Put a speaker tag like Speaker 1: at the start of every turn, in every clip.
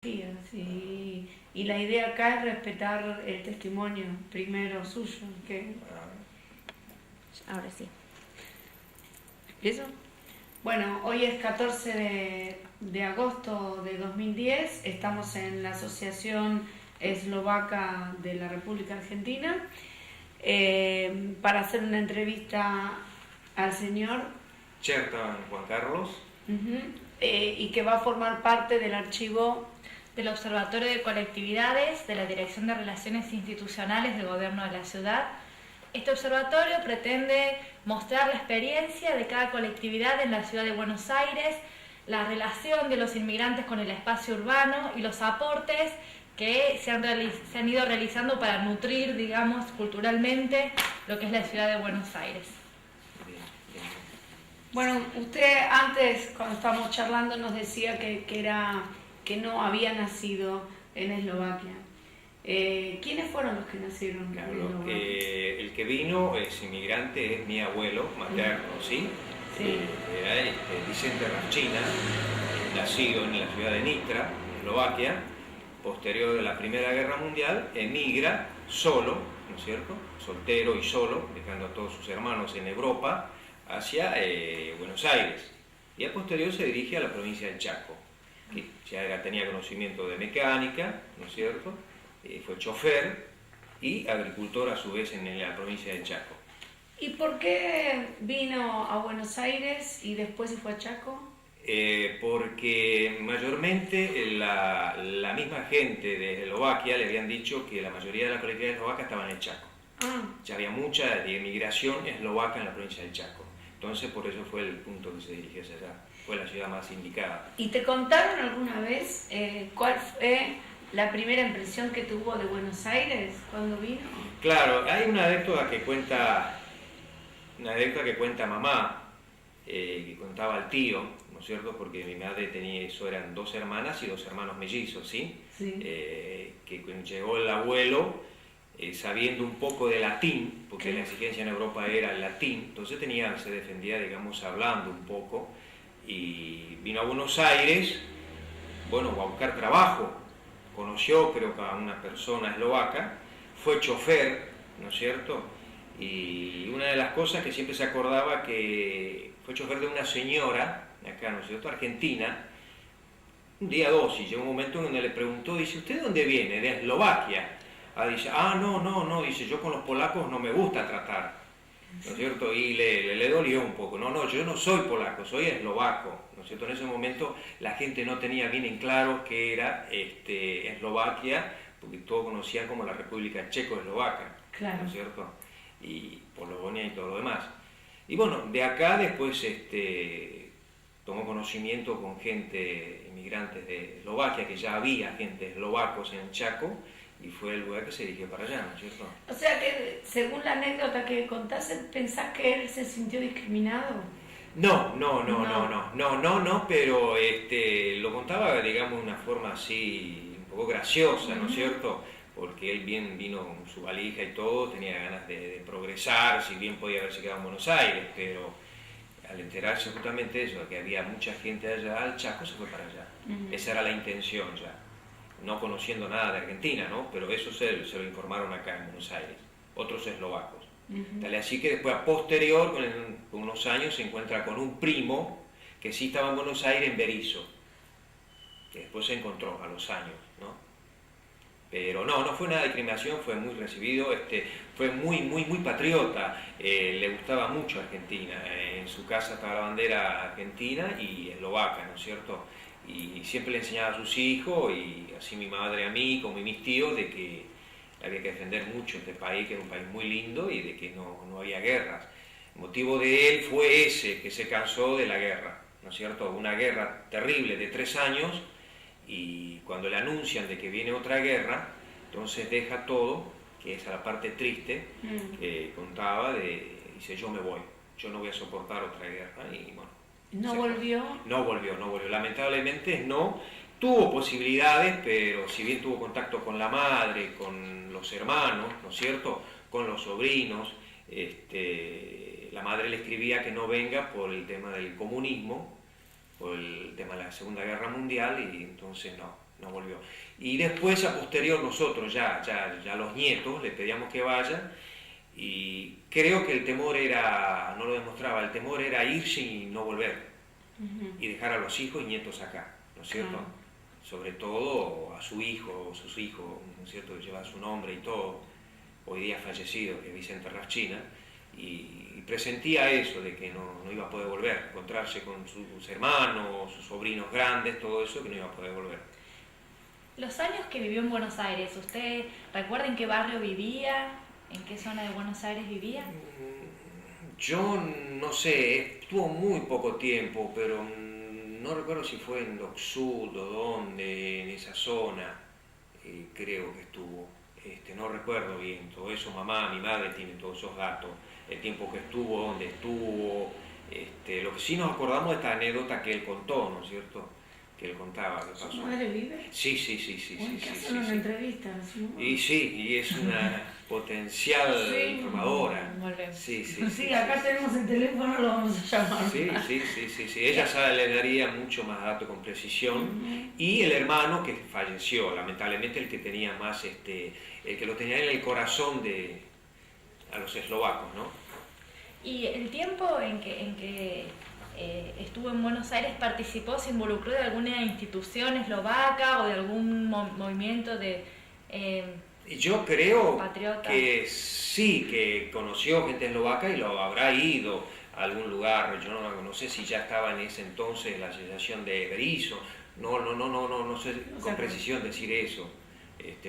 Speaker 1: Sí. Y la idea acá es respetar el testimonio primero suyo.
Speaker 2: Ahora sí.
Speaker 1: ¿Eso? Bueno, hoy es 14 de agosto de 2010, estamos en la Asociación Eslovaca de la República Argentina para hacer una entrevista al señor
Speaker 3: Cherta Juan Carlos.
Speaker 1: Y que va a formar parte del archivo
Speaker 2: Del Observatorio de Colectividades de la Dirección de Relaciones Institucionales del Gobierno de la Ciudad. Este observatorio pretende mostrar la experiencia de cada colectividad en la ciudad de Buenos Aires, la relación de los inmigrantes con el espacio urbano y los aportes que se han ido realizando para nutrir, digamos, culturalmente lo que es la ciudad de Buenos Aires.
Speaker 1: Bueno, usted antes, cuando estábamos charlando, nos decía que no había nacido en Eslovaquia. ¿Quiénes fueron los que nacieron en Eslovaquia?
Speaker 3: El que vino es inmigrante, es mi abuelo materno, ¿sí? Era Vicente Ramchina, nacido en la ciudad de Nitra, Eslovaquia. Posterior a la Primera Guerra Mundial, emigra solo, ¿no es cierto?, soltero y solo, dejando a todos sus hermanos en Europa, hacia Buenos Aires. Y a posterior se dirige a la provincia del Chaco, que ya tenía conocimiento de mecánica, ¿no es cierto?, fue chofer y agricultor a su vez en la provincia del Chaco.
Speaker 1: ¿Y por qué vino a Buenos Aires y después se fue a Chaco?
Speaker 3: Porque mayormente la misma gente de Eslovaquia le habían dicho que la mayoría de la colectividad eslovaca estaba en el Chaco. Ya había mucha emigración eslovaca en la provincia del Chaco. Entonces por eso fue el punto que se dirigió hacia allá. Fue la ciudad más indicada.
Speaker 1: ¿Y te contaron alguna vez cuál fue la primera impresión que tuvo de Buenos Aires cuando vino?
Speaker 3: Claro, hay una anécdota que cuenta mamá, que contaba al tío, ¿no es cierto? Porque mi madre tenía, eso eran 2 hermanas y 2 hermanos mellizos, ¿sí? Que cuando llegó el abuelo, sabiendo un poco de latín, porque la exigencia en Europa era el latín, entonces se defendía, digamos, hablando un poco, y vino a Buenos Aires, bueno, a buscar trabajo. Conoció, creo que a una persona eslovaca, fue chofer, ¿no es cierto? Y una de las cosas que siempre se acordaba, que fue chofer de una señora, acá, ¿no es cierto?, argentina, un día 2, y llegó un momento en donde le preguntó, dice, ¿usted de dónde viene? De Eslovaquia. Dice, no, dice, yo con los polacos no me gusta tratar, ¿no es cierto? Y le dolió un poco, no, yo no soy polaco, soy eslovaco, ¿no es cierto? En ese momento la gente no tenía bien en claro que era Eslovaquia, porque todos conocían como la República Checoslovaca, ¿no es cierto? Y Polonia y todo lo demás. Y bueno, de acá después tomó conocimiento con gente, inmigrantes de Eslovaquia, que ya había gente eslovacos en el Chaco, y fue el lugar que se dirigió para allá, ¿no es cierto?
Speaker 1: O sea que, según la anécdota que contaste, ¿pensás que él se sintió discriminado?
Speaker 3: No, pero lo contaba, digamos, de una forma así, un poco graciosa, ¿no es cierto? Porque él bien vino con su valija y todo, tenía ganas de progresar, si bien podía haberse quedado en Buenos Aires, pero al enterarse justamente de eso, que había mucha gente allá, al Chaco se fue para allá. Esa era la intención ya. No conociendo nada de Argentina, ¿no? Pero eso se lo informaron acá en Buenos Aires, otros eslovacos. Tal así que después, a posterior, con unos años, se encuentra con un primo que sí estaba en Buenos Aires, en Berisso, que después se encontró a los años, ¿no? Pero no fue nada de discriminación, fue muy recibido, fue muy patriota, le gustaba mucho Argentina, en su casa estaba la bandera argentina y eslovaca, ¿no es cierto? Y siempre le enseñaba a sus hijos, y así mi madre a mí, como mis tíos, de que había que defender mucho este país, que era un país muy lindo, y de que no había guerras. El motivo de él fue ese, que se cansó de la guerra, ¿no es cierto? Una guerra terrible de 3 años, y cuando le anuncian de que viene otra guerra, entonces deja todo, que es la parte triste, que contaba, dice, yo me voy, yo no voy a soportar otra guerra, y bueno.
Speaker 1: ¿No volvió?
Speaker 3: No volvió, lamentablemente no. Tuvo posibilidades, pero si bien tuvo contacto con la madre, con los hermanos, ¿no es cierto?, con los sobrinos, la madre le escribía que no venga por el tema del comunismo, por el tema de la Segunda Guerra Mundial, y entonces no volvió. Y después, a posterior, nosotros ya los nietos le pedíamos que vayan, y creo que el temor era, no lo demostraba, el temor era irse y no volver, y dejar a los hijos y nietos acá, ¿no es cierto? Sobre todo a su hijo, sus hijos, ¿no es cierto?, que lleva su nombre y todo, hoy día fallecido, que es Vicente Rafchina, y presentía eso, de que no iba a poder volver, encontrarse con sus hermanos, sus sobrinos grandes, todo eso, que no iba a poder volver.
Speaker 2: Los años que vivió en Buenos Aires, ¿usted recuerda en qué barrio vivía? ¿En qué zona de Buenos Aires vivía?
Speaker 3: Yo no sé, estuvo muy poco tiempo, pero no recuerdo si fue en Dock Sud o dónde, en esa zona, creo que estuvo. No recuerdo bien todo eso, mi madre tiene todos esos datos, el tiempo que estuvo, dónde estuvo. Lo que sí nos acordamos de esta anécdota que él contó, ¿no es cierto?, que él contaba. ¿Qué pasó?
Speaker 1: ¿Su madre vive?
Speaker 3: Sí.
Speaker 1: Una entrevista, ¿no?
Speaker 3: Y sí, y es una potencial informadora.
Speaker 1: Sí, acá tenemos el teléfono, lo vamos a llamar.
Speaker 3: Sí. Ella le daría mucho más datos con precisión. Y el hermano que falleció, lamentablemente el que tenía más, el que lo tenía en el corazón a los eslovacos, ¿no?
Speaker 2: Y el tiempo en que estuvo en Buenos Aires, ¿participó, se involucró de alguna institución eslovaca o de algún movimiento de
Speaker 3: yo creo
Speaker 2: patriota?
Speaker 3: Que sí, que conoció gente eslovaca y lo habrá ido a algún lugar. Yo no sé si ya estaba en ese entonces la asociación de Berizo, no sé con precisión decir eso,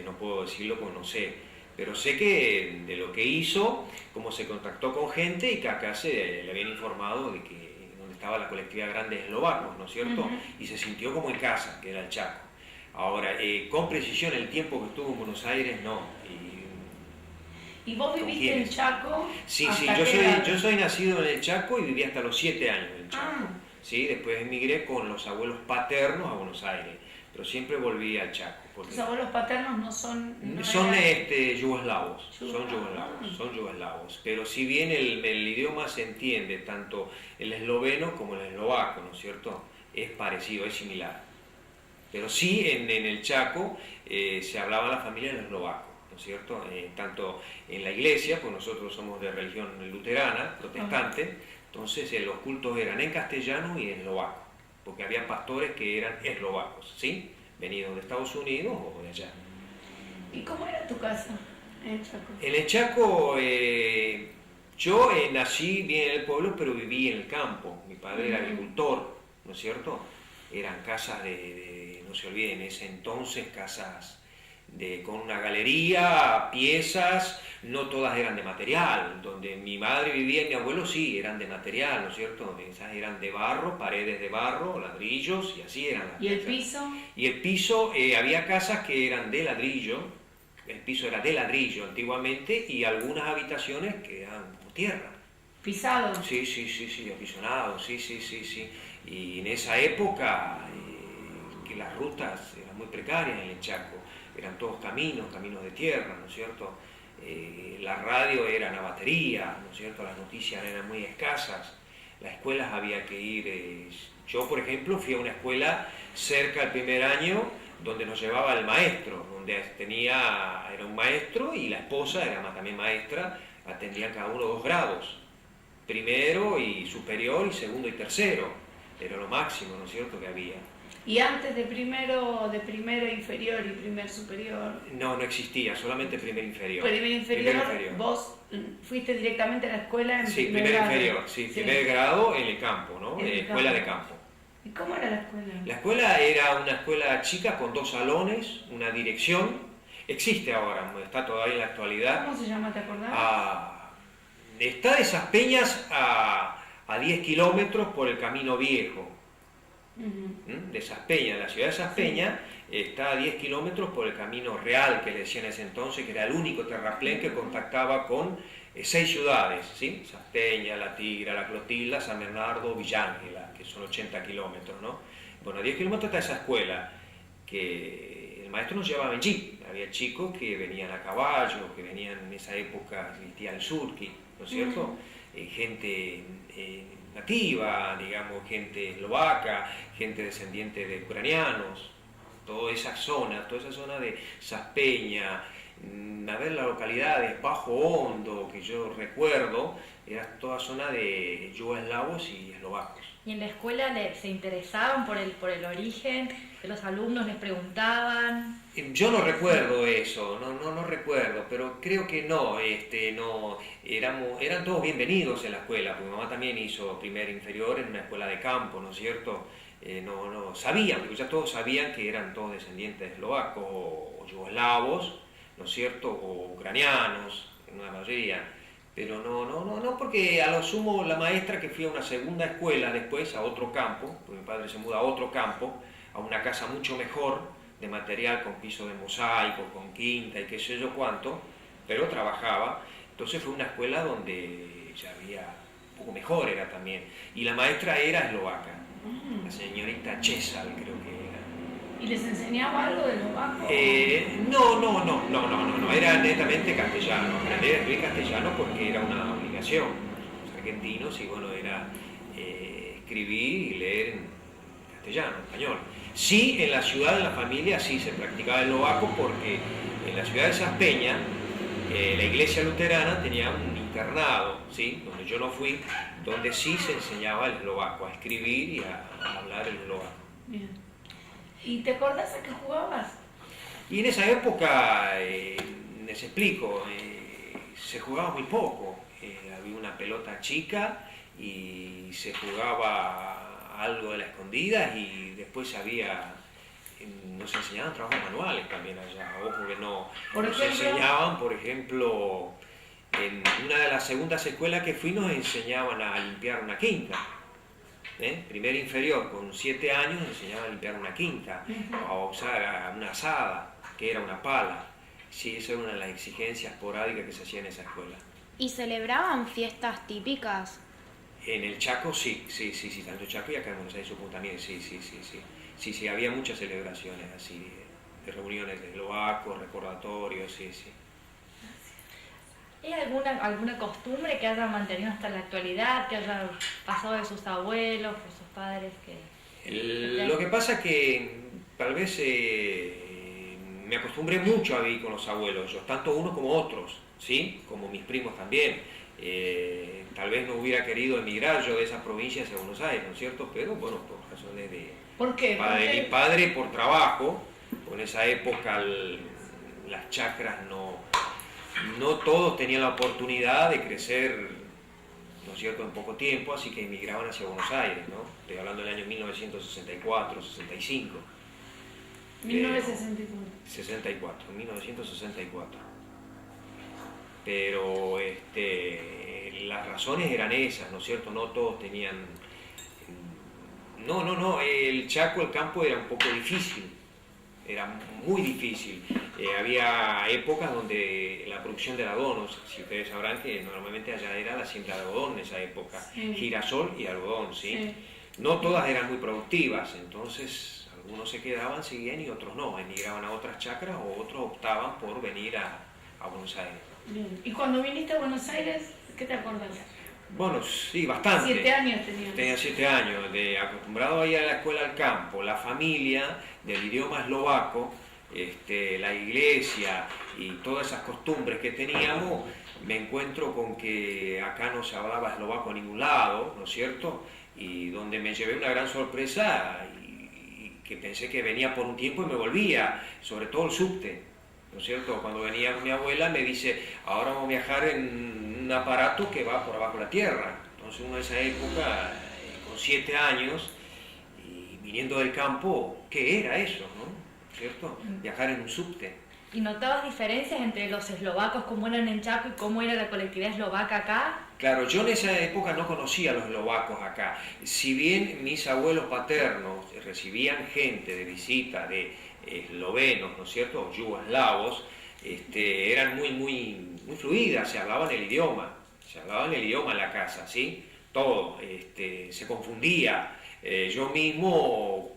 Speaker 3: no puedo decirlo porque no sé, pero sé que de lo que hizo, cómo se contactó con gente y que acá le habían informado de que estaba la colectividad grande de eslovacos, ¿no es cierto? Y se sintió como en casa, que era el Chaco. Ahora, con precisión el tiempo que estuvo en Buenos Aires, no.
Speaker 1: ¿Y vos viviste en Chaco?
Speaker 3: Sí, yo soy nacido en el Chaco y viví hasta los 7 años en el Chaco. Sí, después emigré con los abuelos paternos a Buenos Aires, pero siempre volví al Chaco.
Speaker 1: ¿Tus abuelos paternos no son...?
Speaker 3: Son yugoslavos, son yugoslavos, pero si bien el idioma se entiende, tanto el esloveno como el eslovaco, ¿no es cierto?, es parecido, es similar. Pero sí en el Chaco se hablaba la familia en eslovaco, ¿no es cierto?, tanto en la iglesia, pues nosotros somos de religión luterana, protestante, entonces los cultos eran en castellano y en eslovaco, porque había pastores que eran eslovacos, ¿sí?, venidos de Estados Unidos o de allá.
Speaker 1: ¿Y cómo era tu casa en el Chaco?
Speaker 3: En el Chaco, yo nací bien en el pueblo, pero viví en el campo. Mi padre era agricultor, ¿no es cierto? Eran casas no se olviden, en ese entonces casas con una galería, piezas, no todas eran de material. Donde mi madre vivía y mi abuelo sí, eran de material, ¿no es cierto? Esas eran de barro, paredes de barro, ladrillos, y así eran las
Speaker 1: ¿Y el
Speaker 3: casas.
Speaker 1: piso?
Speaker 3: Y el piso, había casas que eran de ladrillo, el piso era de ladrillo antiguamente, y algunas habitaciones que eran como tierra.
Speaker 1: ¿Pisado?
Speaker 3: Sí, apisonado, sí. Y en esa época, que las rutas eran muy precarias en el Chaco, eran todos caminos de tierra, ¿no es cierto? La radio era una batería, ¿no es cierto? Las noticias eran muy escasas, las escuelas había que ir. Yo, por ejemplo, fui a una escuela cerca del primer año donde nos llevaba el maestro, donde era un maestro y la esposa era también maestra, atendían cada uno 2 grados, primero y superior y segundo y tercero, era lo máximo, ¿no es cierto?, que había.
Speaker 1: ¿Y antes de primero inferior y primer superior?
Speaker 3: No existía, solamente primer inferior.
Speaker 1: Primer inferior. ¿Vos fuiste directamente a la escuela en primer grado?
Speaker 3: Inferior, sí, primer grado en el campo, ¿no? Escuela de campo.
Speaker 1: ¿Y cómo era la escuela?
Speaker 3: La escuela era una escuela chica con 2 salones, una dirección. Existe ahora, está todavía en la actualidad.
Speaker 1: ¿Cómo se llama, te acordás?
Speaker 3: Está de esas peñas a 10 kilómetros por el Camino Viejo. De esas peñas, la ciudad de esas peñas está a 10 kilómetros por el Camino Real, que le decían en ese entonces, que era el único terraplén que contactaba con 6 ciudades, ¿sí? Saspeña, La Tigra, La Clotilda, San Bernardo, Villángela, que son 80 kilómetros, ¿no? Bueno, a 10 kilómetros está esa escuela, que el maestro nos llevaba en jeep. Había chicos que venían a caballo, que venían en esa época, existía el surki, ¿no es cierto? Gente nativa, digamos, gente eslovaca, gente descendiente de ucranianos, toda esa zona de Saspeña, a ver las localidades, Bajo Hondo, que yo recuerdo, era toda zona de yugoslavos y eslovacos.
Speaker 2: ¿Y en la escuela se interesaban por el origen de los alumnos, les preguntaban?
Speaker 3: Yo no recuerdo eso, no recuerdo, pero creo que no, eran todos bienvenidos en la escuela, porque mi mamá también hizo primer inferior en una escuela de campo, ¿no es cierto? No sabían, porque ya todos sabían que eran todos descendientes eslovacos o yugoslavos, ¿no es cierto? O ucranianos, en una mayoría. Pero no, porque a lo sumo la maestra que fui a una segunda escuela después, a otro campo, porque mi padre se muda a otro campo, a una casa mucho mejor, de material con piso de mosaico, con quinta y qué sé yo cuánto, pero trabajaba. Entonces fue una escuela donde ya había un poco mejor era también. Y la maestra era eslovaca, la señorita Chesal creo que era.
Speaker 1: ¿Y les enseñaba algo de eslovaco?
Speaker 3: No, era netamente castellano, aprender a escribir castellano porque era una obligación. Los argentinos, y bueno, era escribir y leer en castellano, español. Sí, en la ciudad de la familia sí se practicaba el eslovaco porque en la ciudad de Saspeña la iglesia luterana tenía un internado, ¿sí? Donde yo no fui, donde sí se enseñaba el eslovaco, a escribir y a hablar el eslovaco.
Speaker 1: Bien. ¿Y te acordás a qué jugabas?
Speaker 3: Y en esa época, les explico, se jugaba muy poco. Había una pelota chica y se jugaba algo de la escondida y después nos enseñaban trabajos manuales también allá. Ojo que nos enseñaban, por ejemplo, en una de las segundas escuelas que fui nos enseñaban a limpiar una quinta. Primer inferior, con 7 años enseñaban a limpiar una quinta, a usar una azada, que era una pala. Sí, esa era una de las exigencias esporádicas que se hacía en esa escuela.
Speaker 4: ¿Y celebraban fiestas típicas?
Speaker 3: En el Chaco sí, tanto Chaco y acá en Buenos Aires supongo también, sí, había muchas celebraciones así, de reuniones de eslovacos, recordatorios, sí.
Speaker 2: ¿Hay alguna costumbre que hayan mantenido hasta la actualidad, que hayan pasado de sus abuelos, por sus padres?
Speaker 3: Lo que pasa es que tal vez me acostumbré mucho a vivir con los abuelos, yo, tanto uno como otros, ¿sí? Como mis primos también. Tal vez no hubiera querido emigrar yo de esas provincias a Buenos Aires, ¿no es cierto? Pero bueno, por razones de...
Speaker 1: ¿Por qué?
Speaker 3: Mi padre por trabajo, en esa época las chacras no todos tenían la oportunidad de crecer, ¿no es cierto?, en poco tiempo, así que emigraban hacia Buenos Aires, ¿no? Estoy hablando del año 1964, 65. 1964. Pero las razones eran esas, ¿no es cierto? No todos tenían... el Chaco, el campo era un poco difícil, era muy difícil. Había épocas donde la producción de algodón, si ustedes sabrán que normalmente allá era la siembra de algodón en esa época, girasol y algodón, ¿sí? No todas eran muy productivas, entonces algunos se quedaban, seguían y otros no, emigraban a otras chacras o otros optaban por venir a Buenos Aires.
Speaker 1: Bien. ¿Y cuando viniste a Buenos Aires, qué te acordás?
Speaker 3: Bueno, sí, bastante.
Speaker 1: 7 años tenías.
Speaker 3: Tenía 7 años, acostumbrado a ir a la escuela al campo, la familia, del idioma eslovaco, la iglesia y todas esas costumbres que teníamos, me encuentro con que acá no se hablaba eslovaco a ningún lado, ¿no es cierto? Y donde me llevé una gran sorpresa y que pensé que venía por un tiempo y me volvía, sobre todo el subte, ¿no es cierto? Cuando venía mi abuela me dice, ahora vamos a viajar en un aparato que va por abajo de la tierra. Entonces uno en esa época, con 7 años, y viniendo del campo, ¿qué era eso, no? ¿Cierto? Viajar en un subte.
Speaker 2: ¿Y notabas diferencias entre los eslovacos, cómo eran en Chaco y cómo era la colectividad eslovaca acá?
Speaker 3: Claro, yo en esa época no conocía a los eslovacos acá. Si bien mis abuelos paternos recibían gente de visita de eslovenos, ¿no es cierto?, o yugoslavos, eran muy fluidas, se hablaban el idioma en la casa, ¿sí? Todo, se confundía. Yo mismo,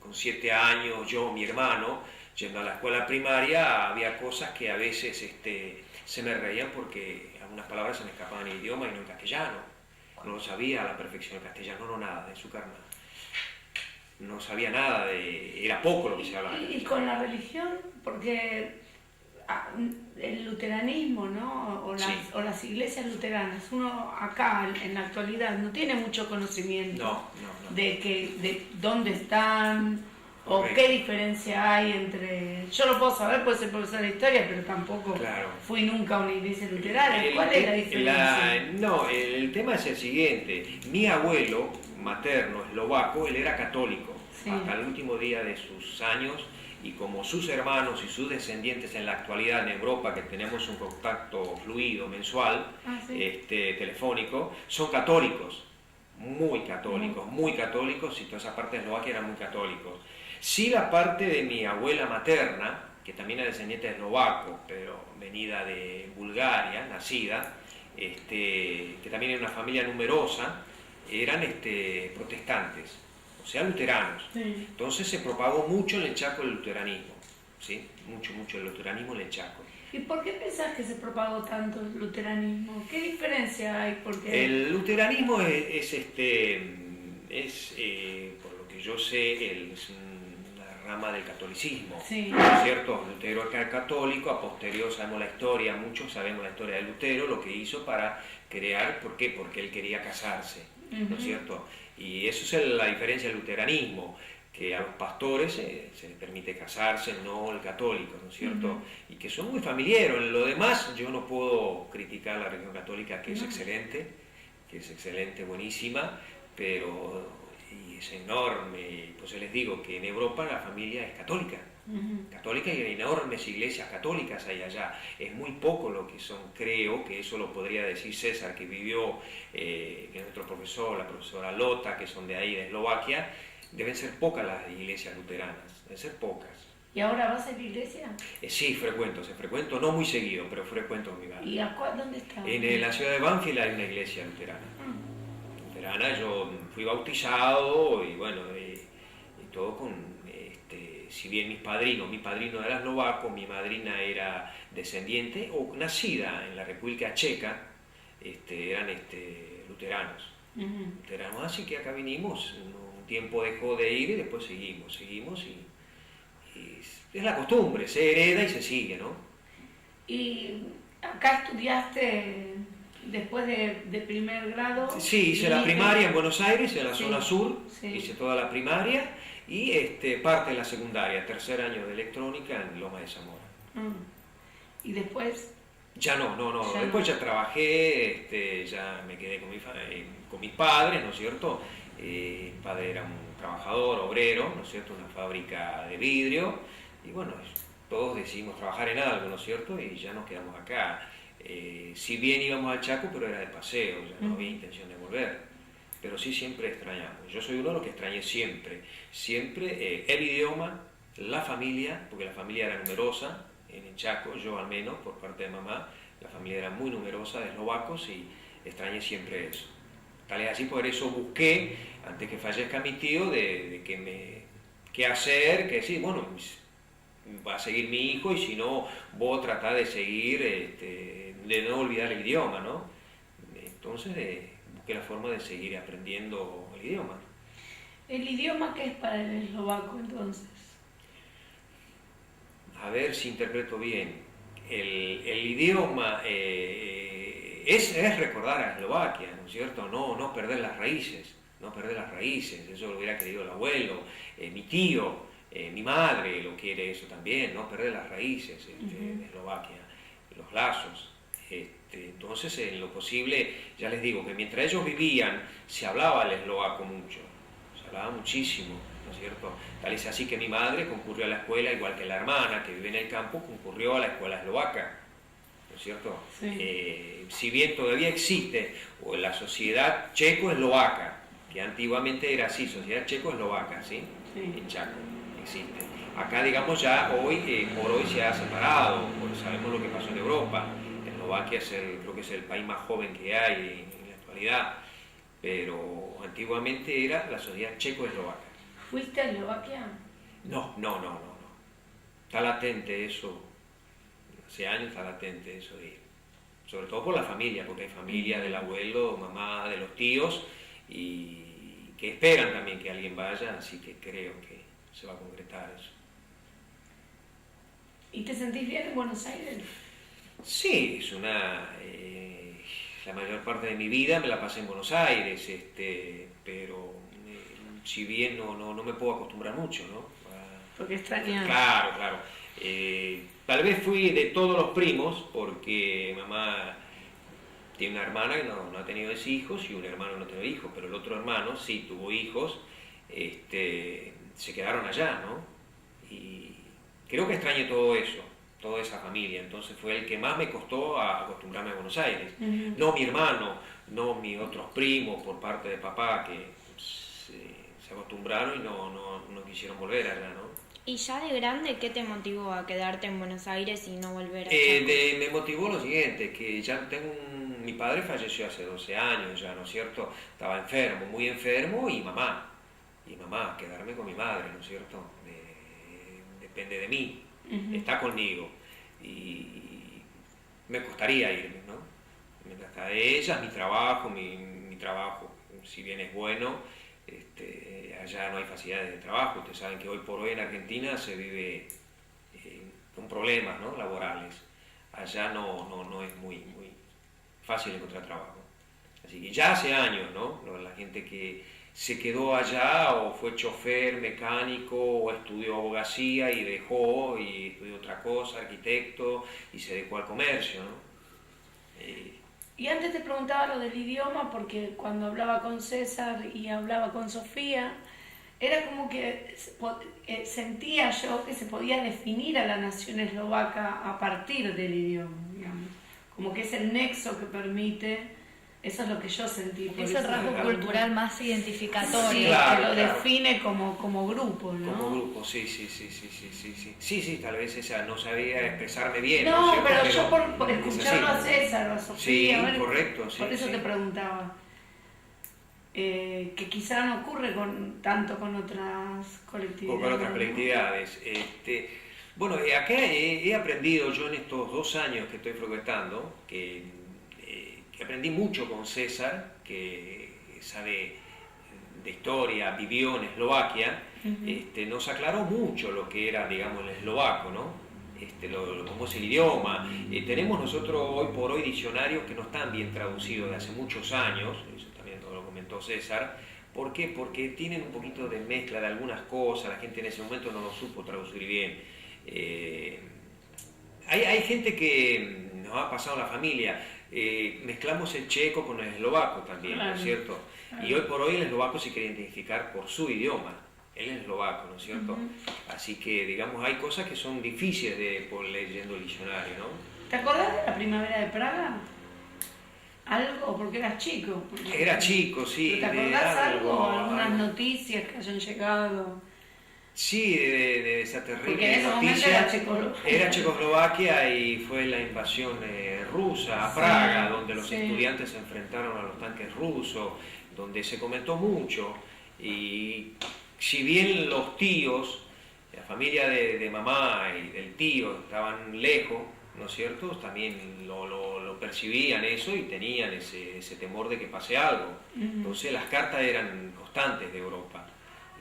Speaker 3: con 7 años, mi hermano, yendo a la escuela primaria, había cosas que a veces se me reían porque algunas palabras se me escapaban en idioma y no en castellano. No lo sabía a la perfección el castellano, nada, de su carnal. no sabía nada, era poco lo que se hablaba.
Speaker 1: Y con la religión, porque el luteranismo, ¿no?
Speaker 3: Sí.
Speaker 1: O las iglesias luteranas, uno acá en la actualidad no tiene mucho conocimiento
Speaker 3: No.
Speaker 1: de dónde están o
Speaker 3: Correcto.
Speaker 1: qué diferencia hay entre... Yo lo puedo saber, puedo ser profesor de historia, pero tampoco
Speaker 3: Claro.
Speaker 1: fui nunca a una iglesia luterana. ¿Cuál es la diferencia?
Speaker 3: No, el tema es el siguiente. Mi abuelo materno eslovaco, él era católico,
Speaker 1: Sí.
Speaker 3: hasta el último día de sus años, y como sus hermanos y sus descendientes en la actualidad en Europa, que tenemos un contacto fluido mensual,
Speaker 1: Sí.
Speaker 3: telefónico, son católicos, muy católicos, y toda esa parte de Eslovaquia eran muy católicos. Sí, la parte de mi abuela materna, que también es descendiente eslovaco, pero venida de Bulgaria, nacida, que también era una familia numerosa, eran protestantes, o sea, luteranos.
Speaker 1: Sí.
Speaker 3: Entonces se propagó mucho en el Chaco el luteranismo, ¿sí? Mucho el luteranismo en el Chaco.
Speaker 1: ¿Y por qué pensás que se propagó tanto el luteranismo? ¿Qué diferencia hay? Porque...
Speaker 3: El luteranismo es por lo que yo sé, es una rama del catolicismo,
Speaker 1: Sí.
Speaker 3: ¿no es cierto? Lutero era católico, a posterior sabemos la historia, muchos sabemos la historia de Lutero, lo que hizo para crear, ¿por qué? Porque él quería casarse, ¿no es cierto? Y eso es la diferencia del luteranismo, que a los pastores se les permite casarse, no el católico, ¿no es cierto? Y que son muy familiares. En lo demás, yo no puedo criticar la religión católica, que es excelente, buenísima, pero y es enorme. Pues les digo que en Europa la familia es católica, católica, y hay enormes iglesias católicas hay allá. Es muy poco lo que son, creo que eso lo podría decir César, que vivió, que es nuestro profesor, la profesora Lota, que son de ahí, de Eslovaquia. Deben ser pocas las iglesias luteranas, deben ser pocas.
Speaker 1: ¿Y ahora vas a la iglesia?
Speaker 3: Sí, frecuento, no muy seguido, pero frecuento mi barrio.
Speaker 1: ¿Y dónde está?
Speaker 3: En la ciudad de Banfield hay una iglesia luterana. Yo fui bautizado y bueno, y todo con, si bien mi padrino era eslovaco, mi madrina era descendiente o nacida en la República Checa, eran luteranos. Luteranos, así que acá vinimos, un tiempo dejó de ir y después seguimos y es la costumbre, se hereda y se sigue, ¿no?
Speaker 1: ¿Y acá estudiaste después de primer grado?
Speaker 3: Sí, hice la primaria en Buenos Aires, en la zona sur,
Speaker 1: sí.
Speaker 3: hice toda la primaria y parte de la secundaria, tercer año de electrónica en Loma de Zamora.
Speaker 1: ¿Y después?
Speaker 3: Ya no. Después ya trabajé, ya me quedé con mis padres, ¿no es cierto? Mi padre era un trabajador, obrero, ¿no es cierto? Una fábrica de vidrio, y bueno, todos decidimos trabajar en algo, ¿no es cierto? Y ya nos quedamos acá. Si bien íbamos al Chaco, pero era de paseo, ya no había intención de volver. Pero sí siempre extrañamos. Yo soy uno de los que extrañé siempre el idioma, la familia, porque la familia era numerosa en el Chaco, yo al menos, por parte de mamá, la familia era muy numerosa de eslovacos y extrañé siempre eso. Tal es así, por eso busqué, antes que fallezca mi tío, de qué hacer, que sí, bueno, va a seguir mi hijo y si no, voy a tratar de seguir, de no olvidar el idioma, ¿no? Entonces busqué la forma de seguir aprendiendo el idioma.
Speaker 1: ¿El idioma qué es para el eslovaco entonces?
Speaker 3: A ver si interpreto bien. El idioma es recordar a Eslovaquia, ¿no es cierto? No perder las raíces, eso lo hubiera querido el abuelo, mi tío, mi madre lo quiere eso también, no perder las raíces de Eslovaquia, los lazos. Entonces, en lo posible, ya les digo que mientras ellos vivían, se hablaba el eslovaco mucho, se hablaba muchísimo, ¿no es cierto? Tal es así que mi madre concurrió a la escuela, igual que la hermana que vive en el campo, concurrió a la escuela eslovaca, ¿no es cierto?
Speaker 1: Sí.
Speaker 3: Si bien todavía existe la sociedad checo-eslovaca, que antiguamente era así, sociedad checo-eslovaca, ¿sí? En Chaco existe. Acá, digamos, ya por hoy se ha separado, porque sabemos lo que pasó en Europa. Eslovaquia creo que es el país más joven que hay en la actualidad, pero antiguamente era la sociedad checo-eslovaca.
Speaker 1: ¿Fuiste a Eslovaquia?
Speaker 3: No. Está latente eso, hace años está latente eso de ir. Sobre todo por la familia, porque hay familia del abuelo, mamá, de los tíos, y que esperan también que alguien vaya, así que creo que se va a concretar eso.
Speaker 1: ¿Y te sentís bien en Buenos Aires?
Speaker 3: Sí, la mayor parte de mi vida me la pasé en Buenos Aires, pero si bien no me puedo acostumbrar mucho, ¿no?
Speaker 1: Porque extrañas.
Speaker 3: Claro, claro. Tal vez fui de todos los primos, porque mamá tiene una hermana que no ha tenido hijos y un hermano no tiene hijos, pero el otro hermano sí tuvo hijos, se quedaron allá, ¿no? Y creo que extrañé todo eso, toda esa familia, entonces fue el que más me costó acostumbrarme a Buenos Aires.
Speaker 1: Uh-huh.
Speaker 3: No mi hermano, no mis otros primos por parte de papá, que se acostumbraron y no quisieron volver allá, ¿no?
Speaker 4: ¿Y ya de grande qué te motivó a quedarte en Buenos Aires y no volver a
Speaker 3: Me motivó lo siguiente, que ya mi padre falleció hace 12 años ya, ¿no es cierto? Estaba enfermo, muy enfermo, y mamá, quedarme con mi madre, ¿no es cierto? Depende de mí,
Speaker 1: Uh-huh.
Speaker 3: está conmigo, y me costaría irme, ¿no? Mientras está ella, mi trabajo, si bien es bueno, allá no hay facilidades de trabajo. Ustedes saben que hoy por hoy en Argentina se vive con problemas, ¿no? Laborales. Allá no es muy fácil encontrar trabajo. Así que ya hace años, ¿no? La gente que se quedó allá o fue chofer, mecánico o estudió abogacía y dejó y estudió otra cosa, arquitecto, y se dedicó al comercio, ¿no?
Speaker 1: Y antes te preguntaba lo del idioma, porque cuando hablaba con César y hablaba con Sofía, era como que sentía yo que se podía definir a la nación eslovaca a partir del idioma, digamos. Como que es el nexo que permite, eso es lo que yo sentí. por
Speaker 2: Es
Speaker 1: eso
Speaker 2: el rasgo
Speaker 1: me
Speaker 2: cultural más identificatorio.
Speaker 1: Sí,
Speaker 3: Claro,
Speaker 1: que lo
Speaker 3: claro.
Speaker 1: define como grupo, ¿no?
Speaker 3: Como grupo, sí, tal vez esa no sabía expresarme bien.
Speaker 1: No,
Speaker 3: ¿cierto?
Speaker 1: pero yo por
Speaker 3: es
Speaker 1: escucharlo
Speaker 3: así.
Speaker 1: a César o a
Speaker 3: Sí,
Speaker 1: Sofía, bueno,
Speaker 3: correcto, sí,
Speaker 1: por eso
Speaker 3: sí.
Speaker 1: te preguntaba. Que quizá no ocurre tanto con otras colectividades.
Speaker 3: Con otras
Speaker 1: ¿no?
Speaker 3: colectividades. Bueno, acá he aprendido yo en estos 2 años que estoy frecuentando, que aprendí mucho con César, que sabe de historia, vivió en Eslovaquia.
Speaker 1: Uh-huh.
Speaker 3: Nos aclaró mucho lo que era, digamos, el eslovaco, ¿no? Cómo es el idioma. Tenemos nosotros hoy por hoy diccionarios que no están bien traducidos de hace muchos años, eso también lo comentó César. ¿Por qué? Porque tienen un poquito de mezcla de algunas cosas, la gente en ese momento no lo supo traducir bien. Hay gente que nos ha pasado en la familia, mezclamos el checo con el eslovaco también,
Speaker 1: Claro.
Speaker 3: ¿no es cierto?
Speaker 1: Claro.
Speaker 3: Y hoy por hoy el eslovaco se quiere identificar por su idioma, él es eslovaco, ¿no es cierto?
Speaker 1: Uh-huh.
Speaker 3: Así que, digamos, hay cosas que son difíciles por leyendo el diccionario, ¿no?
Speaker 1: ¿Te acordás de la primavera de Praga? ¿Algo? Porque eras chico.
Speaker 3: Era chico, sí.
Speaker 1: ¿Te
Speaker 3: de
Speaker 1: acordás algo? ¿Algunas
Speaker 3: algo.
Speaker 1: noticias que hayan llegado?
Speaker 3: Sí, de esa
Speaker 1: Porque en
Speaker 3: terrible
Speaker 1: ese momento
Speaker 3: noticia.
Speaker 1: era Checoslovaquia.
Speaker 3: Era Checoslovaquia y fue la invasión rusa a Praga,
Speaker 1: Sí,
Speaker 3: donde los
Speaker 1: sí.
Speaker 3: estudiantes se enfrentaron a los tanques rusos, donde se comentó mucho. Y si bien los tíos, la familia de mamá y del tío estaban lejos, ¿no es cierto? También lo percibían eso y tenían ese temor de que pase algo.
Speaker 1: Uh-huh.
Speaker 3: Entonces las cartas eran constantes de Europa.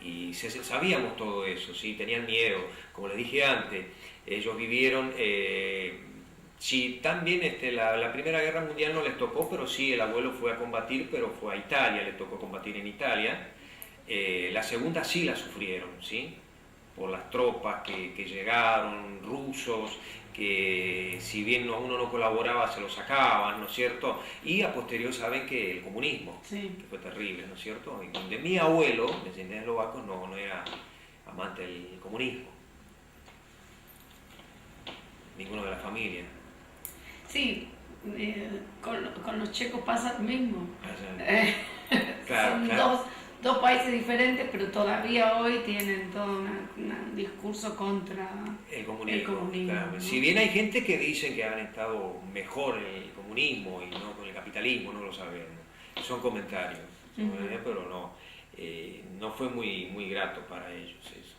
Speaker 3: Y sabíamos todo eso, ¿sí? Tenían miedo. Como les dije antes, ellos vivieron, sí, también la Primera Guerra Mundial no les tocó, pero sí, el abuelo fue a combatir, pero fue a Italia, le tocó combatir en Italia. La segunda sí la sufrieron, ¿sí? Por las tropas que llegaron, rusos, que si bien uno no colaboraba se lo sacaban, ¿no es cierto? Y a posterior saben que el comunismo,
Speaker 1: Sí.
Speaker 3: que fue terrible, ¿no es cierto? Y donde mi abuelo, de descendencia eslovaco, no era amante del comunismo, ninguno de la familia.
Speaker 1: Sí, con los checos pasa lo mismo.
Speaker 3: Allá- Claro,
Speaker 1: Son
Speaker 3: claro.
Speaker 1: dos países diferentes, pero todavía hoy tienen todo un discurso contra
Speaker 3: El comunismo, claro.
Speaker 1: ¿no?
Speaker 3: Si bien hay gente que dice que han estado mejor en el comunismo y no con el capitalismo, no lo sabemos. Son comentarios,
Speaker 1: Uh-huh.
Speaker 3: pero no fue muy grato para ellos eso.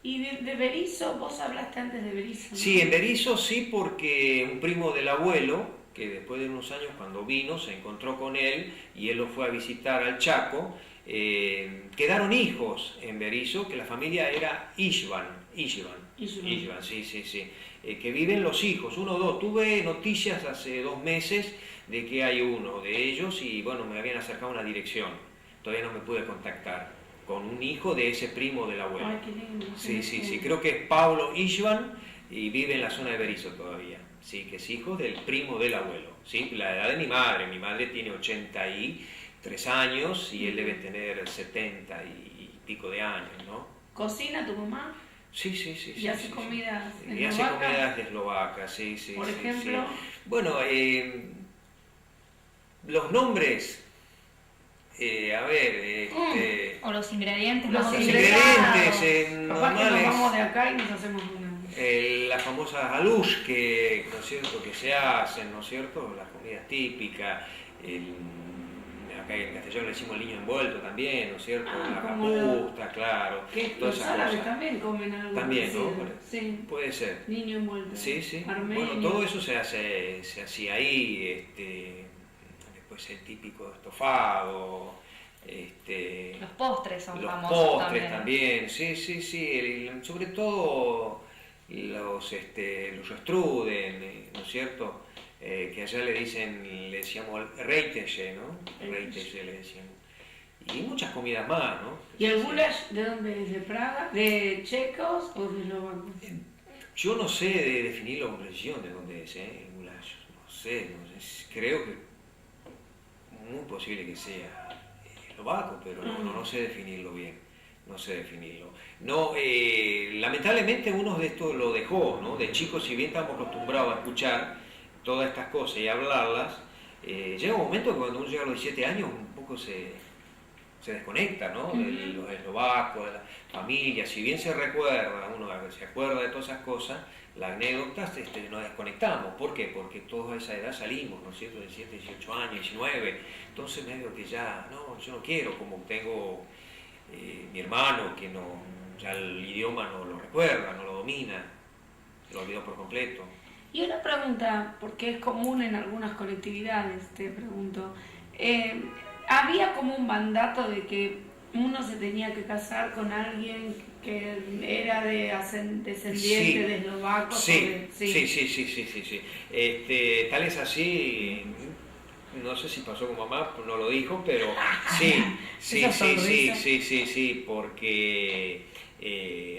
Speaker 1: Y de Berisso, vos hablaste antes de Berisso, ¿no?
Speaker 3: Sí, en Berisso sí, porque un primo del abuelo, que después de unos años cuando vino, se encontró con él y él lo fue a visitar al Chaco quedaron hijos en Berisso, que la familia era Ishvan, sí, sí, sí, que viven los hijos, uno o dos. Tuve noticias hace 2 meses de que hay uno de ellos y bueno, me habían acercado una dirección, todavía no me pude contactar, con un hijo de ese primo del abuelo.
Speaker 1: Ay, qué lindo.
Speaker 3: Sí, sí, sí, creo que es Pablo Ishvan y vive en la zona de Berisso todavía, sí, que es hijo del primo del abuelo, sí, la edad de mi madre tiene 83 años y él debe tener 70 y pico de años, ¿no?
Speaker 1: ¿Cocina tu mamá?
Speaker 3: Sí, sí, sí.
Speaker 1: ¿Y hace comidas
Speaker 3: y hace comidas eslovacas, sí, sí.
Speaker 1: Por
Speaker 3: sí,
Speaker 1: ejemplo.
Speaker 3: sí. Bueno, los nombres, a ver,
Speaker 2: O los ingredientes.
Speaker 1: Los
Speaker 2: más
Speaker 3: ingredientes,
Speaker 2: utilizados.
Speaker 1: Capaz que
Speaker 3: normales.
Speaker 1: nos vamos de acá y nos hacemos una.
Speaker 3: Las famosas alush, que, ¿no es cierto?, que se hacen, ¿no es cierto?, las comidas típicas, acá en castellano le decimos el niño envuelto también, ¿no es cierto?, la capusta, claro,
Speaker 1: Que
Speaker 3: todas
Speaker 1: los
Speaker 3: esas
Speaker 1: árabes
Speaker 3: cosas.
Speaker 1: también comen algo
Speaker 3: También,
Speaker 1: parecido.
Speaker 3: ¿no?
Speaker 1: Sí,
Speaker 3: Puede ser.
Speaker 1: niño envuelto.
Speaker 3: Sí, sí.
Speaker 1: Armenio.
Speaker 3: Bueno, todo eso se hacía ahí, después el típico estofado,
Speaker 2: Los postres son
Speaker 3: los
Speaker 2: famosos
Speaker 3: postres también, sí, sí, sí, sobre todo los strudel, ¿no es cierto? Que allá le decíamos reitesche, ¿no? Reitesche le decíamos. Y muchas comidas más, ¿no?
Speaker 1: ¿Y el goulash de dónde es? ¿De Praga? ¿De checos o de eslovacos?
Speaker 3: Yo no sé de definirlo con precisión de dónde es, el goulash, no sé, creo que muy posible que sea eslovaco, pero no sé definirlo bien, no sé definirlo. No, lamentablemente uno de estos lo dejó, ¿no? De chicos, si bien estamos acostumbrados a escuchar todas estas cosas y hablarlas, llega un momento que cuando uno llega a los 17 años un poco se desconecta, ¿no? De los eslovacos, de la familia, si bien se recuerda, uno se acuerda de todas esas cosas, las anécdotas nos desconectamos. ¿Por qué? Porque todos a esa edad salimos, ¿no es cierto? 17, 18 años, 19, entonces medio que ya, no, yo no quiero, como tengo mi hermano que ya el idioma no lo recuerda, no lo domina, lo olvidó por completo.
Speaker 1: Y una pregunta, porque es común en algunas colectividades, te pregunto, había como un mandato de que uno se tenía que casar con alguien que era descendiente de eslovacos.
Speaker 3: Sí, sí. Tal es así, no sé si pasó con mamá, no lo dijo, pero sí, porque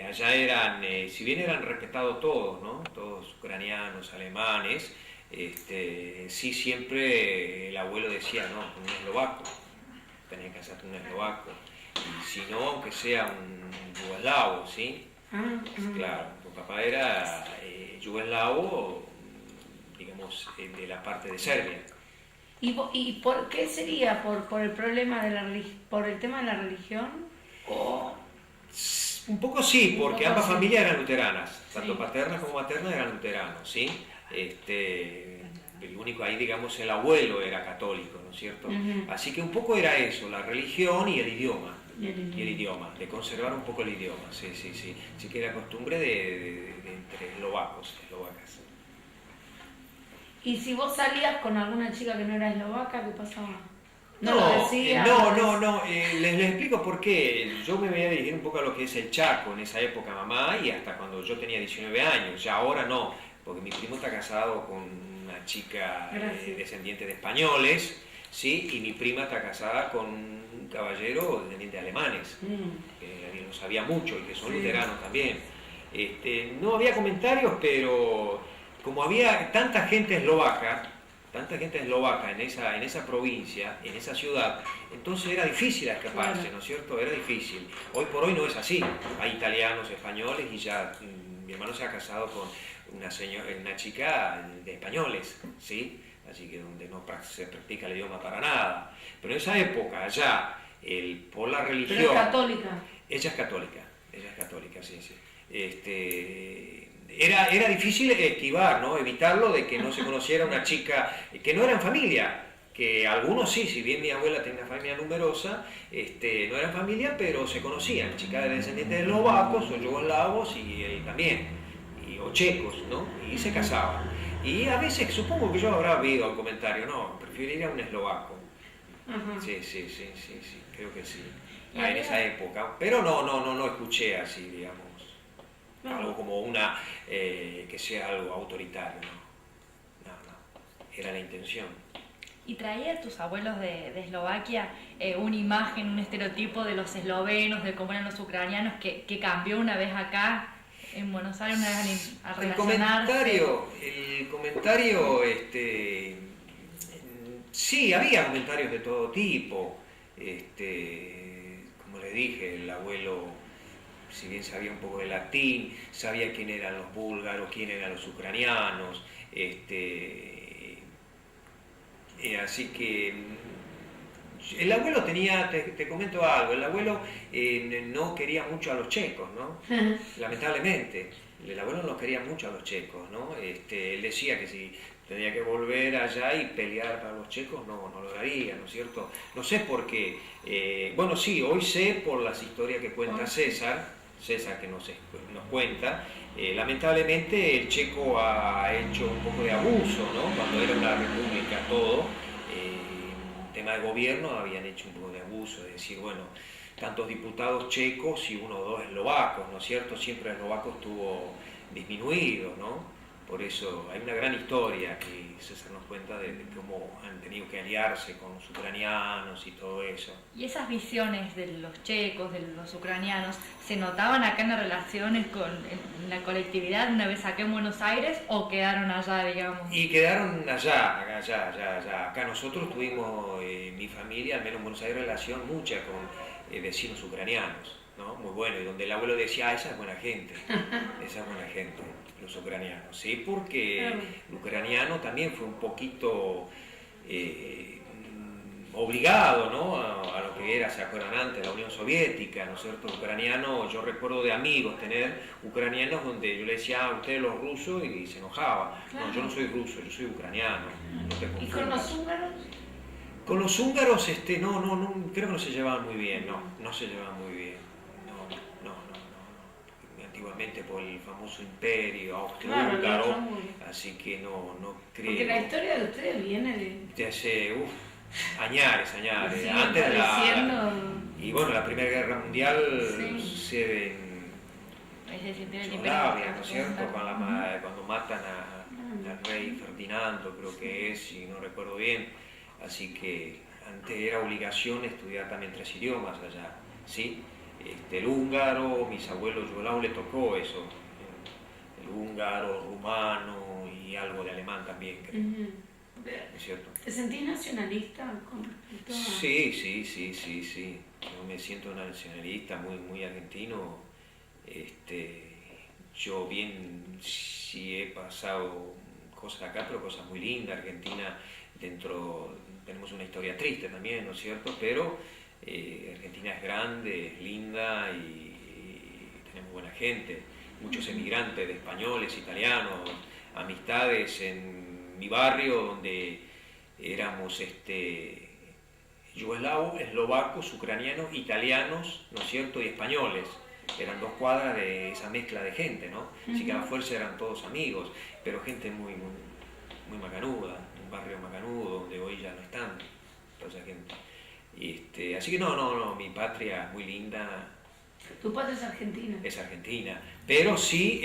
Speaker 3: allá eran, si bien eran respetados todos, ¿no? Todos ucranianos, alemanes, sí siempre el abuelo decía, no, un eslovaco, tenés que casarte con un eslovaco, y si no, aunque sea un yugoslavo, ¿sí? Claro, tu papá era yugoslavo, digamos, de la parte de Serbia.
Speaker 1: ¿Y por qué sería? ¿Por el problema de por el tema de la religión? ¿O?
Speaker 3: Un poco sí, porque ambas familias eran luteranas, tanto
Speaker 1: Sí.
Speaker 3: paternas como maternas eran luteranos, ¿sí? El único ahí, digamos, el abuelo era católico, ¿no es cierto? Así que un poco era eso, la religión y el idioma. Y el idioma, de conservar un poco el idioma, sí. Sí que era costumbre de entre eslovacas.
Speaker 1: ¿Y si vos salías con alguna chica que no era eslovaca, qué pasaba?
Speaker 3: No,
Speaker 1: lo decías.
Speaker 3: les explico por qué. Yo me voy a dirigir un poco a lo que es el Chaco en esa época, mamá, y hasta cuando yo tenía 19 años. Ya ahora no, porque mi primo está casado con una chica descendiente de españoles, ¿sí? Y mi prima está casada con un caballero descendiente de alemanes, que lo sabía mucho y que son luteranos también. No había comentarios, pero como había tanta gente eslovaca en esa provincia, en esa ciudad, entonces era difícil escaparse, ¿no es cierto? Era difícil. Hoy por hoy no es así. Hay italianos, españoles y ya mi hermano se ha casado con una chica de españoles, ¿sí? Así que donde no se practica el idioma para nada. Pero en esa época, allá, por la religión...
Speaker 1: ¿Pero es católica?
Speaker 3: Ella es católica, sí. Era difícil esquivar, ¿no? Evitarlo de que no se conociera una chica que no era en familia, que algunos sí, si bien mi abuela tenía una familia numerosa, no eran familia, pero se conocían, chicas de descendientes eslovacos o yugoslavos y él también, o checos, ¿no? Y se casaban. Y a veces, supongo que yo habrá oído el comentario, no, preferiría un eslovaco.
Speaker 1: Ajá.
Speaker 3: Sí, sí, sí, sí, sí, creo que sí.
Speaker 2: Y
Speaker 3: En
Speaker 2: había-
Speaker 3: esa época. Pero no escuché así, digamos, algo como que sea algo autoritario, no. No, no. Era la intención.
Speaker 2: ¿Y traía tus abuelos de Eslovaquia una imagen, un estereotipo de los eslovenos, de cómo eran los ucranianos, que cambió una vez acá en Buenos Aires, una vez al relacionarse?
Speaker 3: El comentario, sí, había comentarios de todo tipo. Como les dije, el abuelo, si bien sabía un poco de latín, sabía quién eran los búlgaros, quién eran los ucranianos, así que el abuelo tenía, te comento algo, el abuelo no quería mucho a los checos, ¿no? Lamentablemente, el abuelo no quería mucho a los checos, ¿no? Él decía que si tenía que volver allá y pelear para los checos, no lo haría, ¿no es cierto? No sé por qué. Bueno, sí, hoy sé por las historias que cuenta César que nos cuenta. Lamentablemente el checo ha hecho un poco de abuso, ¿no? Cuando era una república todo, tema de gobierno habían hecho un poco de abuso, es decir, bueno, tantos diputados checos y uno o dos eslovacos, ¿no es cierto? Siempre eslovaco estuvo disminuido, ¿no? Por eso hay una gran historia que César nos cuenta de cómo han tenido que aliarse con los ucranianos y todo eso.
Speaker 2: ¿Y esas visiones de los checos, de los ucranianos, se notaban acá en las relaciones en la colectividad una vez acá en Buenos Aires o quedaron allá, digamos?
Speaker 3: Y quedaron allá. Acá nosotros tuvimos, mi familia, al menos en Buenos Aires, relación mucha con vecinos ucranianos, ¿no? Muy bueno, y donde el abuelo decía, esa es buena gente, los ucranianos, ¿sí? Porque el ucraniano también fue un poquito obligado, ¿no? A lo que era, se acuerdan antes, la Unión Soviética, ¿no es cierto? Ucraniano, yo recuerdo de amigos tener ucranianos donde yo le decía, ustedes los rusos, y se enojaba.
Speaker 1: Claro.
Speaker 3: No, yo no soy ruso, yo soy ucraniano, no te
Speaker 1: ¿Y con
Speaker 3: confundas.
Speaker 1: los húngaros?
Speaker 3: Con los húngaros, no, creo que no se llevaban muy bien, no se llevaban muy bien. No. Antiguamente por el famoso imperio austrohúngaro,
Speaker 1: Claro,
Speaker 3: así que no creo.
Speaker 1: porque la historia de ustedes viene
Speaker 3: De hace, añares.
Speaker 1: sigue
Speaker 3: Antes de
Speaker 1: pareciendo.
Speaker 3: Y bueno, la Primera Guerra Mundial
Speaker 1: Sí.
Speaker 3: sucede
Speaker 2: Es decir, tiene el
Speaker 3: Yugoslavia,
Speaker 2: imperio
Speaker 3: ¿no es cierto?
Speaker 2: austrohúngaro.
Speaker 3: Cuando matan al rey Ferdinando, creo que es, si no recuerdo bien. Así que antes era obligación estudiar también 3 idiomas allá, ¿sí? El húngaro, mis abuelos yugoslavos le tocó eso, el húngaro, rumano y algo de alemán también, creo,
Speaker 1: Ujú.
Speaker 3: ¿no es cierto?
Speaker 1: ¿Te sentís nacionalista con respecto a...?
Speaker 3: Sí. Yo me siento nacionalista, muy argentino. Yo bien sí he pasado cosas acá, pero cosas muy lindas. Argentina, tenemos una historia triste también, ¿no es cierto? Pero Argentina es grande, es linda y tenemos buena gente. Muchos emigrantes de españoles, italianos, amistades en mi barrio donde éramos yugoslavos, eslovacos, ucranianos, italianos, ¿no es cierto? Y españoles. Eran 2 cuadras de esa mezcla de gente, ¿no? Así que a la fuerza eran todos amigos, pero gente muy macanuda, un barrio macanudo donde hoy ya no están toda esa gente. Así que no, mi patria es muy linda.
Speaker 1: Tu patria es Argentina.
Speaker 3: Es Argentina, pero sí,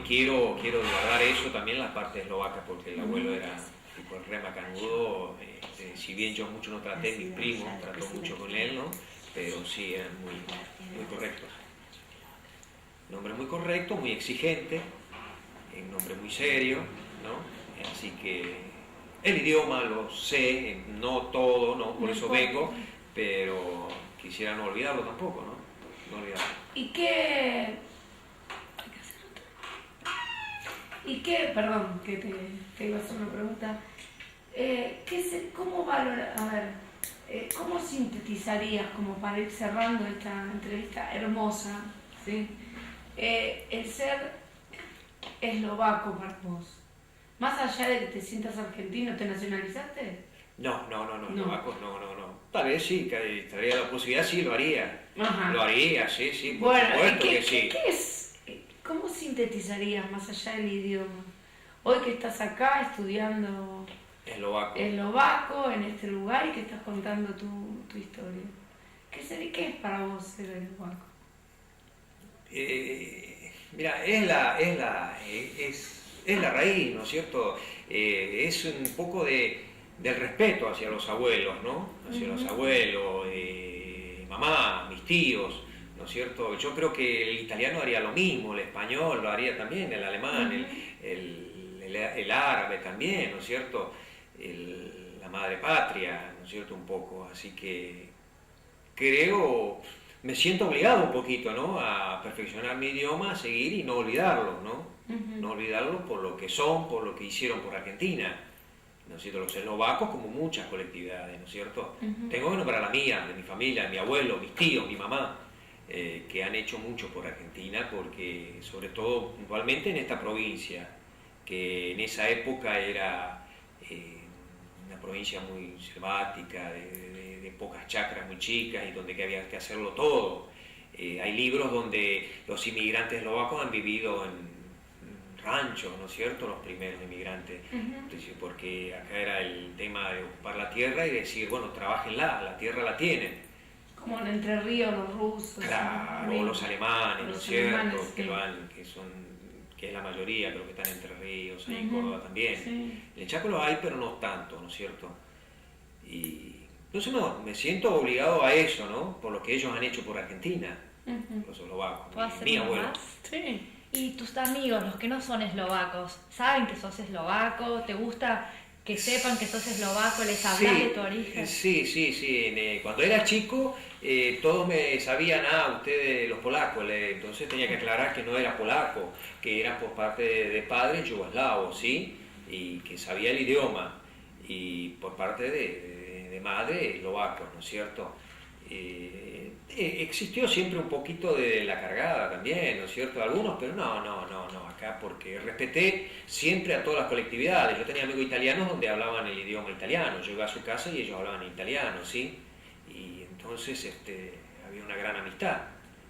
Speaker 3: quiero guardar eso también, la parte eslovaca, porque el abuelo era tipo el re macanudo. Si bien yo mucho no traté, mis primos trató mucho con él, ¿no? Pero sí, eran muy correctos. Un hombre muy correcto, muy exigente, un hombre muy serio, ¿no? Así que el idioma lo sé, no todo, ¿no? Por eso vengo, pero quisiera no olvidarlo tampoco, ¿no? No olvidarlo.
Speaker 1: Perdón, que te iba a hacer una pregunta. ¿Cómo valoras, cómo sintetizarías, como para ir cerrando esta entrevista hermosa, ¿sí? El ser eslovaco para vos? Más allá de que te sientas argentino, ¿te nacionalizaste?
Speaker 3: No, eslovacos no. Tal vez sí, que estaría la posibilidad, sí, lo haría.
Speaker 1: Ajá.
Speaker 3: Lo haría, sí, por
Speaker 1: Bueno,
Speaker 3: supuesto
Speaker 1: ¿qué
Speaker 3: que sí.
Speaker 1: es? ¿Cómo sintetizarías más allá del idioma? Hoy que estás acá estudiando eslovaco en este lugar y que estás contando tu historia. ¿Qué es para vos ser eslovaco?
Speaker 3: Mira, es la raíz, ¿no es cierto? Es un poco del respeto hacia los abuelos, ¿no? Hacia los abuelos, mamá, mis tíos, ¿no es cierto? Yo creo que el italiano haría lo mismo, el español lo haría también, el alemán, el árabe también, ¿no es cierto? La madre patria, ¿no es cierto? Un poco, así que me siento obligado un poquito, ¿no? A perfeccionar mi idioma, a seguir y no olvidarlo, ¿no? No olvidarlo por lo que son, por lo que hicieron por Argentina, ¿no es cierto? Los eslovacos como muchas colectividades, ¿no es cierto? Tengo que nombrar la mía, de mi familia, mi abuelo, mis tíos, mi mamá, que han hecho mucho por Argentina, porque sobre todo puntualmente en esta provincia, que en esa época era una provincia muy selvática, de pocas chacras muy chicas y donde había que hacerlo todo. Hay libros donde los inmigrantes eslovacos han vivido en ranchos, ¿no es cierto?, los primeros inmigrantes, porque acá era el tema de ocupar la tierra y decir, bueno, trabajenla, la tierra la tienen.
Speaker 1: Como en Entre Ríos, los rusos.
Speaker 3: Claro, o los alemanes, ¿no es cierto?, que es la mayoría, creo que están en Entre Ríos, ahí en Córdoba también.
Speaker 1: Sí.
Speaker 3: En el Chaco los hay, pero no tanto, ¿no es cierto? Y entonces me siento obligado a eso, ¿no? Por lo que ellos han hecho por Argentina, los eslovacos,
Speaker 2: ¿Puedo hacer
Speaker 3: mi
Speaker 2: uno
Speaker 3: abuelo.
Speaker 2: más?
Speaker 1: Sí.
Speaker 2: ¿Y tus amigos, los que no son eslovacos, saben que sos eslovaco? ¿Te gusta que sepan que sos eslovaco? ¿Les hablas de tu origen?
Speaker 3: Sí. Cuando era chico, todos me sabían, ustedes los polacos, entonces tenía que aclarar que no era polaco, que era por parte de padres yugoslavos, ¿sí? Y que sabía el idioma, y por parte de madre eslovaco, ¿no es cierto? Existió siempre un poquito de la cargada también, ¿no es cierto? Algunos, pero no, acá porque respeté siempre a todas las colectividades. Yo tenía amigos italianos donde hablaban el idioma italiano, yo iba a su casa y ellos hablaban italiano, ¿sí? Y entonces había una gran amistad.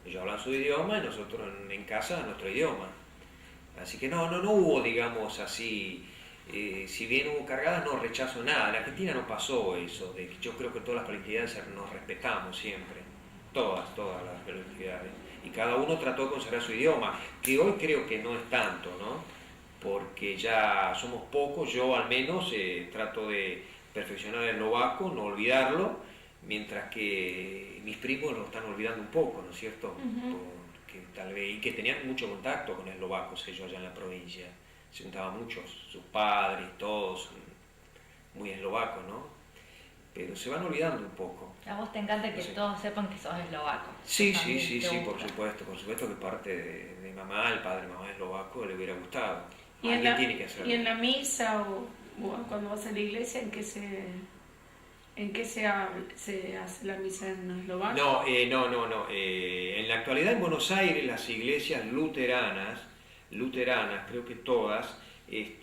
Speaker 3: Ellos hablan su idioma y nosotros en casa nuestro idioma. Así que no hubo, digamos así, si bien hubo cargadas, no rechazo nada. En Argentina no pasó eso. Yo creo que todas las colectividades nos respetamos siempre. Todas las colectividades. Y cada uno trató de conservar su idioma, que hoy creo que no es tanto, ¿no? Porque ya somos pocos, yo al menos trato de perfeccionar el eslovaco, no olvidarlo, mientras que mis primos lo están olvidando un poco, ¿no es cierto? Porque tal vez, y que tenían mucho contacto con eslovacos ellos allá en la provincia. Se juntaban muchos, sus padres, todos, muy eslovacos, ¿no? Pero se van olvidando un poco.
Speaker 2: A vos te encanta que todos sepan que sos eslovaco.
Speaker 3: Sí, por supuesto que parte de mamá, el padre de mamá eslovaco, le hubiera gustado. Alguien tiene que hacerlo.
Speaker 1: ¿Y en la misa o cuando vas a la iglesia, en qué se hace la misa en eslovaco?
Speaker 3: No. En la actualidad en Buenos Aires las iglesias luteranas, creo que todas, creo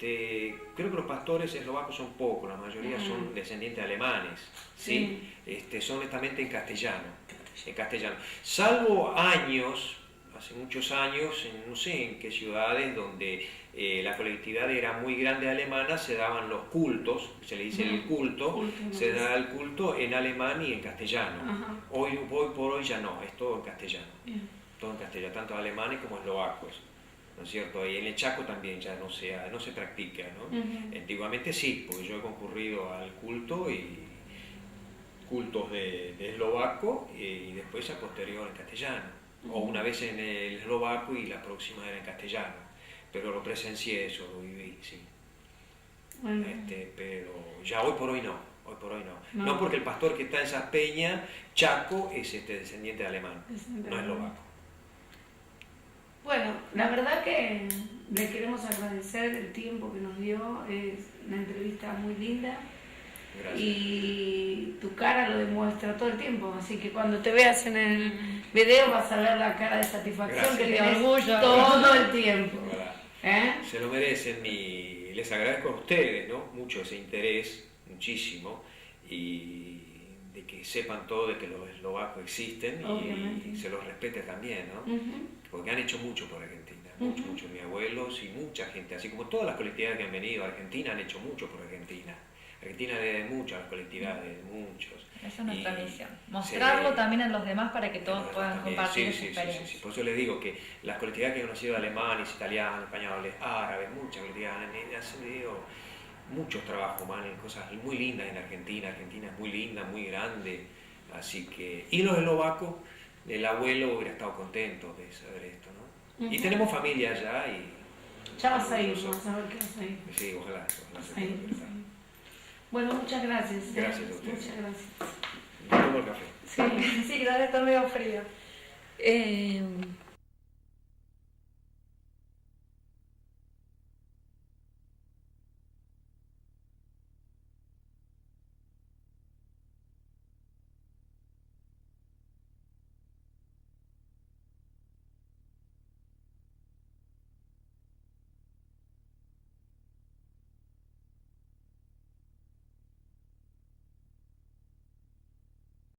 Speaker 3: que los pastores eslovacos son pocos, la mayoría son descendientes de alemanes, ¿sí? Son netamente en castellano, salvo años, hace muchos años, no sé en qué ciudades, donde la colectividad era muy grande alemana, se daban los cultos, se le dice el culto, se da el culto en alemán y en castellano. Hoy por hoy ya no, es todo en castellano, todo en castellano, tanto alemanes como eslovacos. ¿No es cierto? Y en el Chaco también ya no se practica, ¿no? Antiguamente sí, porque yo he concurrido al culto y cultos de eslovaco y después a posterior en castellano, o una vez en el eslovaco y la próxima era en castellano, pero lo presencié eso, lo viví, sí. Pero ya hoy por hoy no. No porque el pastor que está en esa peña, Chaco, es descendiente de alemán, no eslovaco.
Speaker 1: Bueno, la verdad que le queremos agradecer el tiempo que nos dio, es una entrevista muy linda. Gracias. Y tu cara lo demuestra todo el tiempo, así que cuando te veas en el video vas a ver la cara de satisfacción. Gracias. Que tienes orgullo todo el tiempo.
Speaker 3: Se lo merecen y les agradezco a ustedes, ¿no? Mucho ese interés, muchísimo, y de que sepan todo de que los eslovacos existen y se los respete también, ¿no? Porque han hecho mucho por Argentina, mucho, mis abuelos y mucha gente, así como todas las colectividades que han venido a Argentina han hecho mucho por Argentina. Argentina le debe mucho a las colectividades, muchos.
Speaker 2: Esa es nuestra misión. Mostrarlo también a los demás para que todos puedan compartir su experiencia.
Speaker 3: Sí. Por eso les digo que las colectividades que he conocido, alemanes, italianos, españoles, árabes, muchas colectividades, han tenido muchos trabajos, cosas muy lindas en Argentina. Argentina es muy linda, muy grande. Así que, y los eslovacos, el abuelo hubiera estado contento de saber esto, ¿no? Y tenemos familia allá y...
Speaker 1: Ya vas a ir, vamos a ver qué vas a ir.
Speaker 3: Sí, ojalá se pueda.
Speaker 1: Bueno, muchas gracias.
Speaker 3: Gracias a ustedes.
Speaker 1: Muchas gracias.
Speaker 3: Me tomo el café.
Speaker 2: Sí, sí, debe estar medio frío.